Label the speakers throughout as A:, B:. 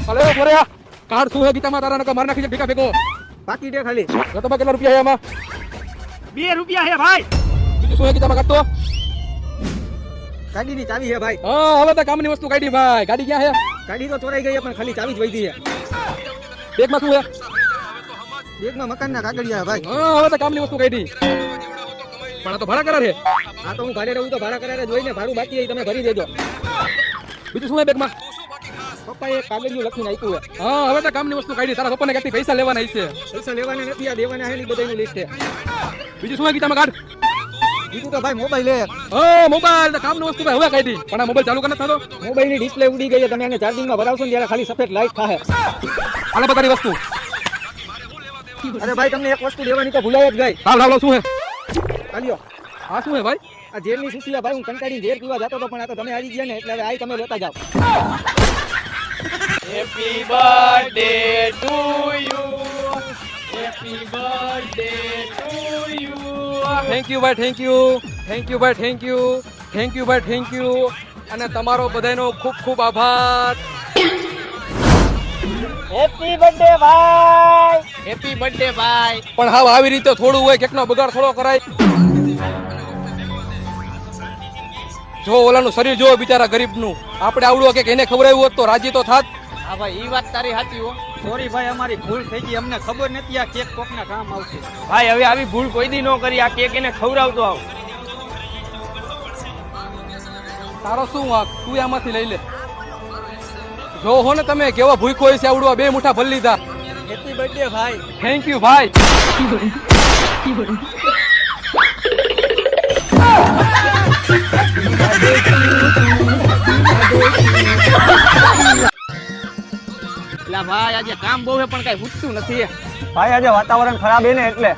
A: અલે બોરેયા કાર્ડ શું હે ગીતામાં તારા નકા માર નાખી છે ભીકા ભેગો
B: બાકી દે ખાલી
A: તો તમે કેટલા રૂપિયા હે આમાં
C: 2 રૂપિયા હે ભાઈ
A: બીજું શું હે ગીતામાં કાઢતો
B: ગાડીની ચાવી હે ભાઈ
A: હા હવે તો કામની વસ્તુ કાઢી ભાઈ ગાડી ક્યાં હે
B: ગાડી તો ચોરાઈ ગઈ પણ ખાલી ચાવી જ વધી છે
A: બેગમાં શું હે
B: બેગમાં મકાનના કાગળિયા હે ભાઈ
A: હા હવે તો કામની વસ્તુ કાઢી પણ આ તો ભાડા કરાર હે
B: આ તો હું ભાડે રહું તો ભાડા કરારે જોઈને ભાડું બાકી હોય તમે ભરી દેજો
A: બીજું શું હે બેગમાં
B: પપ્પાએ એક કાગળિયું લખીને આપ્યું હે
A: હા હવે તો કામની વસ્તુ કાઢી તારા પપ્પાને કેટલી પૈસા લેવાના છે
B: પૈસા લેવાના નથી આ દેવાના હે ની બધાની લિસ્ટ છે
A: બીજું શું હે ગીતામાં કાઢ
B: બીજું તો ભાઈ મોબાઈલ હે
A: હા મોબાઈલ તો કામની વસ્તુ ભાઈ હવે કાઢી પણ આ મોબાઈલ ચાલુ કરી થતો
B: મોબાઈલની ડિસ્પ્લે ઉડી ગઈ છે તમે એને ચાર્જિંગમાં ભરાવશો ને ત્યારે ખાલી સફેદ લાઈટ થાહે
A: આલે બધાની વસ્તુ
B: અરે ભાઈ તમને એક વસ્તુ દેવાની તો ભૂલાઈ જ ગઈ
A: લાવ લાવ લાવ શું હે
B: ચાલ્યો
A: આ શું હે ભાઈ
B: આ ઝેરની શીશી ભાઈ હું કંટાળીને ઝેર પીવા જતો હતો પણ આ તો તમે આવી ગયા ને એટલે હવે આઈ તમે લેતા જાઓ
C: happy birthday to you happy birthday to you
A: thank you ભાઈ થેન્ક યુ થેન્ક યુ ભાઈ થેન્ક યુ થેન્ક યુ ભાઈ થેન્ક યુ અને તમારો બધાનો ખૂબ ખૂબ આભાર
C: હેપી બર્થડે ભાઈ હેપી બર્થડે ભાઈ
A: પણ હાવ આવી રીતે થોડું હોય કેકનો બગાડ થોડો કરાય જો ઓલાનું શરીર જો બિચારા ગરીબનું આપણે આવડું કે એને ખવડાવ્યું હોત તો રાજી તો થાત
C: હા ભાઈ ઈ વાત તારી સાચી હો
B: સોરી ભાઈ અમારી ભૂલ થઈ ગઈ અમને ખબર નથી આ કેક કોકના કામ આવશે
C: ભાઈ હવે આવી ભૂલ કોઈ દી ન કરી આ કેક એને ખવડાવતો આવ
A: તારો શું વાંક તું આમાંથી લઈ લે જો હો ને તમે કેવા ભૂખો હોય છે આવડું આ 2 મુઠ્ઠા ભરી લીધા
B: હેપી બર્થડે ભાઈ
A: થેન્ક યુ ભાઈ
C: એટલે ભાઈ આજે કામ બહુ છે પણ કઈ ઉઠતું નથી
B: ભાઈ આજે વાતાવરણ ખરાબ હે ને એટલે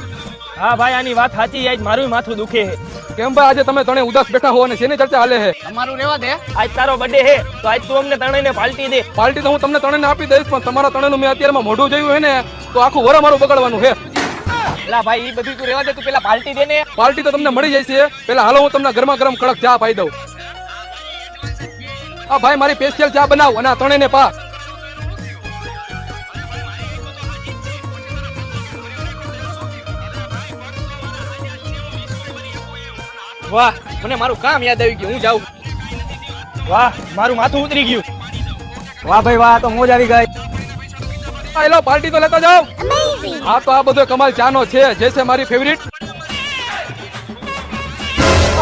C: હા ભાઈ આની વાત સાચી આજ મારું માથું દુખે છે
A: કેમ ભાઈ આજે તમે ત્રણે ઉદાસ બેઠા હો અને શેની ચર્ચા હાલે છે
C: તમારું રેવા દે આજ તારો બર્થડે છે તો આજ તું અમને ત્રણેયને પાર્ટી દે
A: પાર્ટી તો હું તમને ત્રણેયને આપી દઈશ પણ તમારા ત્રણેયનું મેં અત્યારમાં મોઢું જોયું હોય ને તો આખું વર મારું બગાડવાનું છે
C: એટલે ભાઈ ઈ બધું તું રેવા દે તું પેલા પાર્ટી દે ને
A: પાર્ટી તો તમને મળી જાય છે પેલા હાલો હું તમને ગરમા ગરમ કડક ચા પાઈ દઉં આ ભાઈ મારી સ્પેશિયલ ચા બનાવ અને આ ત્રણેયને પા
C: વાહ મને મારું કામ યાદ આવી ગયું હું જાઉં વાહ મારું માથું ઉતરી ગયું
B: વાહ ભાઈ વાહ તો મોજ આવી ગઈ
A: આ લો પાર્ટી તો લેતા જાઓ હા તો આ બધો કમાલ ચાનો છે જે છે મારી ફેવરિટ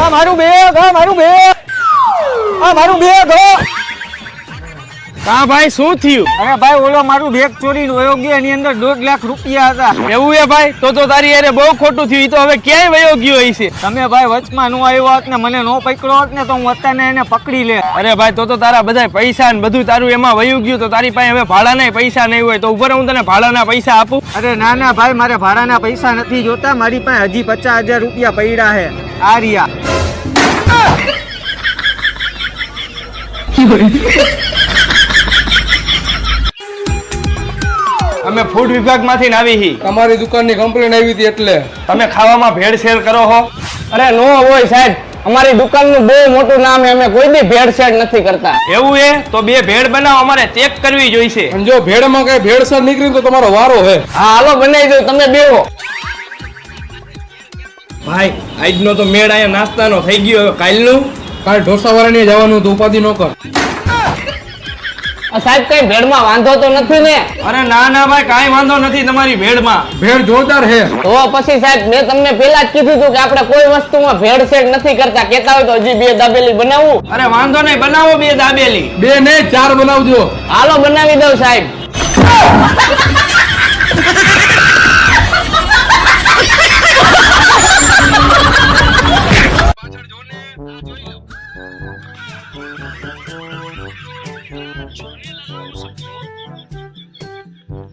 B: આ મારું બેગ આ મારું બેગ આ મારું બેગ
C: કા ભાઈ શું થયું
B: અરે ભાઈ ઓલો મારું બેગ ચોરીને વયો ગયો એની અંદર 1.5 લાખ રૂપિયા હતા
C: એવું હે ભાઈ તો તારી યારે બહુ ખોટું થયું ઈ તો હવે ક્યાંય વયો ગયો હશે
B: તમે ભાઈ વચમાં નો આવ્યો હોત ને મને નો પકડ્યો હોત ને તો હું અત્યારે એને પકડી લે
C: અરે ભાઈ તો તારા બધા પૈસા ને બધું તારું એમાં વયું ગયું તો તારી પાસે હવે ભાડાના પૈસા નહીં હોય તો ઉપર હું તને ભાડાના પૈસા આપું
B: અરે ના ના ભાઈ મારે ભાડાના પૈસા નથી જોતા મારી પાસે હજી 50,000 રૂપિયા પડ્યા છે આ રહ્યા
C: અમે ફૂડ વિભાગમાંથી આવી હી
A: તમારી દુકાનની કમ્પ્લેન આવી હતી એટલે
C: તમે ખાવામાં ભેળસેળ કરો છો
D: અરે નો હોય સાહેબ અમારી દુકાનનું બહુ મોટું નામ છે અમે કોઈ દી ભેળસેળ નથી કરતા
C: એવું હે તો 2 ભેળ બનાવો અમારે ચેક કરવી જોઈશે
A: અને જો ભેળમાં કઈ ભેળસેળ નીકળી તો તમારો વારો હે
D: હા હાલો બનાવી દો તમે બેહો
C: ભાઈ આજનો તો મેળ આયા નાસ્તાનો થઈ ગયો હવે કાલનું
A: કાલ ઢોસાવાળાને જવાનું તો ઉપાધિ ન કર
D: સાહેબ કઈ ભેળમાં વાંધો તો નથી ને
C: અરે ના ના ભાઈ કાંઈ વાંધો નથી તમારી ભેળમાં
A: ભેળ જોરદાર હે
D: તો પછી સાહેબ મેં તમને પેલા જ કીધું હતું કે આપણે કોઈ વસ્તુમાં ભેળસેળ નથી કરતા કેતા હોય તો હજી 2 દાબેલી બનાવવું
C: અરે વાંધો નહીં બનાવો 2 દાબેલી
A: 2 ને 4 બનાવજો
D: હાલો બનાવી દઉં સાહેબ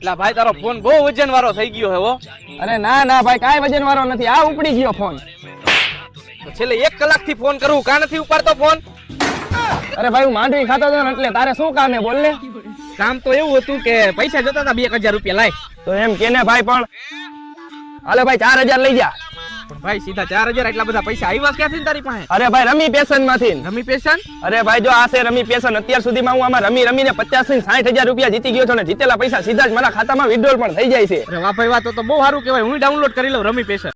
C: એટલે ભાઈ તારો ફોન બહુ વજન વાળો થઈ ગયો હે હો
D: અરે ના ના ભાઈ કાંઈ વજન વાળો નથી આ ઉપડી ગયો ફોન
C: છેલ્લે 1 કલાકથી ફોન કરું કા નથી ઉપાડતો ફોન
D: અરે ભાઈ હું માંડવી ખાતો હતો ને એટલે તારે શું કામ હે બોલ ને
C: કામ તો એવું હતું કે પૈસા જોતા હતા 2,000 રૂપિયા લાય
D: તો એમ કેને ભાઈ પણ હાલે ભાઈ 4,000 લઈ જા
B: પણ ભાઈ સીધા 4000 એટલા બધા પૈસા આવ્યા ક્યાંથી ને તારી પાસે?
C: અરે ભાઈ રમી પેશન માંથી.
B: રમી પેશન?
C: અરે ભાઈ જો આ છે રમી પેશન. અત્યાર સુધીમાં હું આમાં રમી રમીને 50 થી 60,000 રૂપિયા જીતી ગયો છું, ને જીતેલા પૈસા સીધા જ મારા ખાતામાં વિડ્રોલ પણ થઈ જાય છે.
B: અરે વાહ ભાઈ વાહ, તો બહુ સારું કહેવાય. હું ડાઉનલોડ કરી લઉં રમી પેશન.